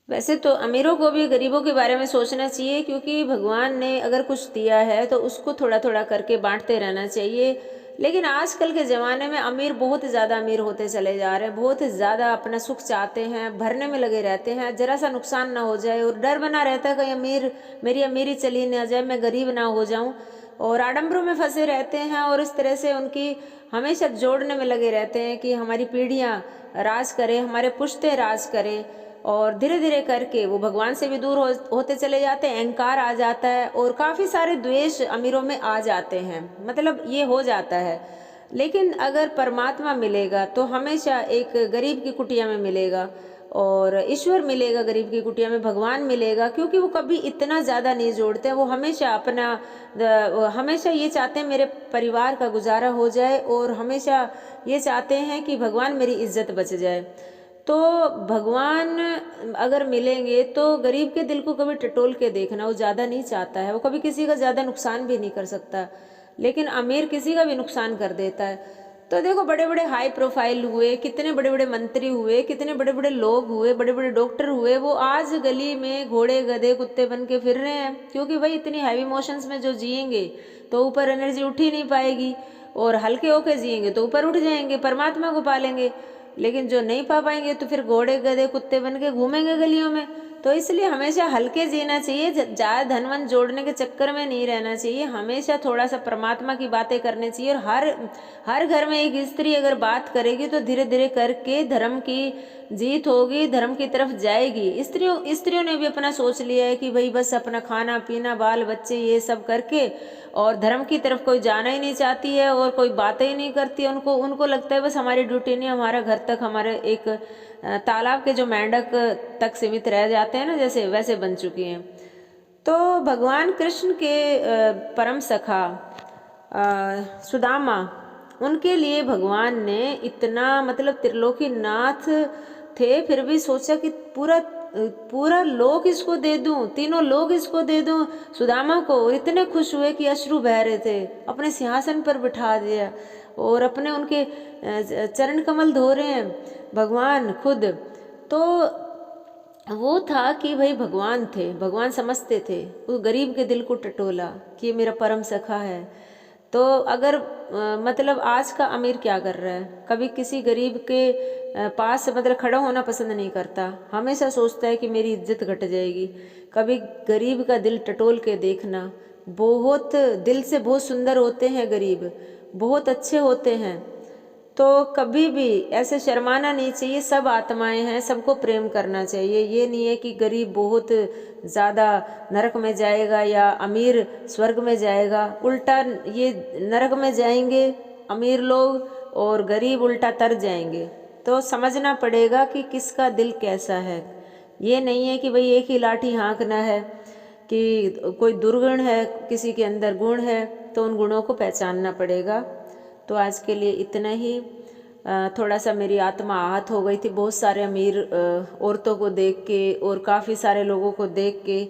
वैसे तो अमीरों को भी गरीबों के बारे में सोचना चाहिए, क्योंकि भगवान ने अगर कुछ दिया है तो उसको थोड़ा थोड़ा करके बांटते रहना चाहिए। लेकिन आजकल के ज़माने में अमीर बहुत ज़्यादा अमीर होते चले जा रहे हैं, बहुत ज़्यादा अपना सुख चाहते हैं, भरने में लगे रहते हैं, जरा सा नुकसान ना हो जाए और डर बना रहता है कहीं मेरी अमीरी चली ना जाए, मैं गरीब ना हो जाऊं, और आडंबरों में फंसे रहते हैं। और इस तरह से उनकी हमेशा जोड़ने में लगे रहते हैं कि हमारी पीढ़ियां राज करें, हमारे पुश्ते राज करें। और धीरे धीरे करके वो भगवान से भी दूर होते चले जाते हैं, अहंकार आ जाता है और काफ़ी सारे द्वेष अमीरों में आ जाते हैं, मतलब ये हो जाता है। लेकिन अगर परमात्मा मिलेगा तो हमेशा एक गरीब की कुटिया में मिलेगा, और ईश्वर मिलेगा गरीब की कुटिया में, भगवान मिलेगा, क्योंकि वो कभी इतना ज़्यादा नहीं जोड़ते हैं। वो हमेशा अपना हमेशा ये चाहते हैं मेरे परिवार का गुजारा हो जाए, और हमेशा ये चाहते हैं कि भगवान मेरी इज्जत बच जाए। तो भगवान अगर मिलेंगे तो गरीब के दिल को कभी टटोल के देखना, वो ज़्यादा नहीं चाहता है, वो कभी किसी का ज़्यादा नुकसान भी नहीं कर सकता, लेकिन अमीर किसी का भी नुकसान कर देता है। तो देखो, बड़े बड़े हाई प्रोफाइल हुए, कितने बड़े बड़े मंत्री हुए, कितने बड़े बड़े लोग हुए, बड़े बड़े डॉक्टर हुए, वो आज गली में घोड़े गधे कुत्ते बन के फिर रहे हैं, क्योंकि भाई इतनी हैवी इमोशंस में जो जिएंगे तो ऊपर एनर्जी उठ ही नहीं पाएगी, और हल्के होके जिएंगे तो ऊपर उठ जाएंगे, परमात्मा को पालेंगे। लेकिन जो नहीं पा पाएंगे तो फिर घोड़े गधे कुत्ते बन के घूमेंगे गलियों में। तो इसलिए हमेशा हल्के जीना चाहिए, ज़्यादा धनवन जोड़ने के चक्कर में नहीं रहना चाहिए, हमेशा थोड़ा सा परमात्मा की बातें करनी चाहिए। और हर घर में एक स्त्री अगर बात करेगी तो धीरे धीरे करके धर्म की जीत होगी, धर्म की तरफ जाएगी। स्त्रियों ने भी अपना सोच लिया है कि भाई बस अपना खाना पीना बाल बच्चे ये सब करके, और धर्म की तरफ कोई जाना ही नहीं चाहती है और कोई बातें ही नहीं करती है। उनको उनको लगता है बस हमारी ड्यूटी नहीं, हमारा घर तक, हमारे एक तालाब के जो मेंढक तक सीमित रह जाते हैं ना, जैसे वैसे बन चुकी हैं। तो भगवान कृष्ण के परम सखा सुदामा, उनके लिए भगवान ने इतना, मतलब त्रिलोकी नाथ थे, फिर भी सोचा कि पूरा पूरा लोक इसको दे दूं, तीनों लोग इसको दे दूं सुदामा को। और इतने खुश हुए कि अश्रु बह रहे थे, अपने सिंहासन पर बिठा दिया और अपने उनके चरण कमल धो रहे हैं भगवान खुद। तो वो था कि भाई भगवान थे, भगवान समझते थे, वो गरीब के दिल को टटोला कि ये मेरा परम सखा है। तो अगर मतलब आज का अमीर क्या कर रहा है, कभी किसी गरीब के पास मतलब खड़ा होना पसंद नहीं करता, हमेशा सोचता है कि मेरी इज्जत घट जाएगी। कभी गरीब का दिल टटोल के देखना, बहुत दिल से बहुत सुंदर होते हैं गरीब, बहुत अच्छे होते हैं। तो कभी भी ऐसे शर्माना नहीं चाहिए, सब आत्माएं हैं, सबको प्रेम करना चाहिए। ये नहीं है कि गरीब बहुत ज़्यादा नरक में जाएगा या अमीर स्वर्ग में जाएगा, उल्टा ये नरक में जाएंगे अमीर लोग और गरीब उल्टा तर जाएंगे। तो समझना पड़ेगा कि किसका दिल कैसा है। ये नहीं है कि भाई एक ही लाठी हाँकना है, कि कोई दुर्गुण है किसी के अंदर गुण है तो उन गुणों को पहचानना पड़ेगा। तो आज के लिए इतना ही। थोड़ा सा मेरी आत्मा आहत हो गई थी बहुत सारे अमीर औरतों को देख के और काफ़ी सारे लोगों को देख के।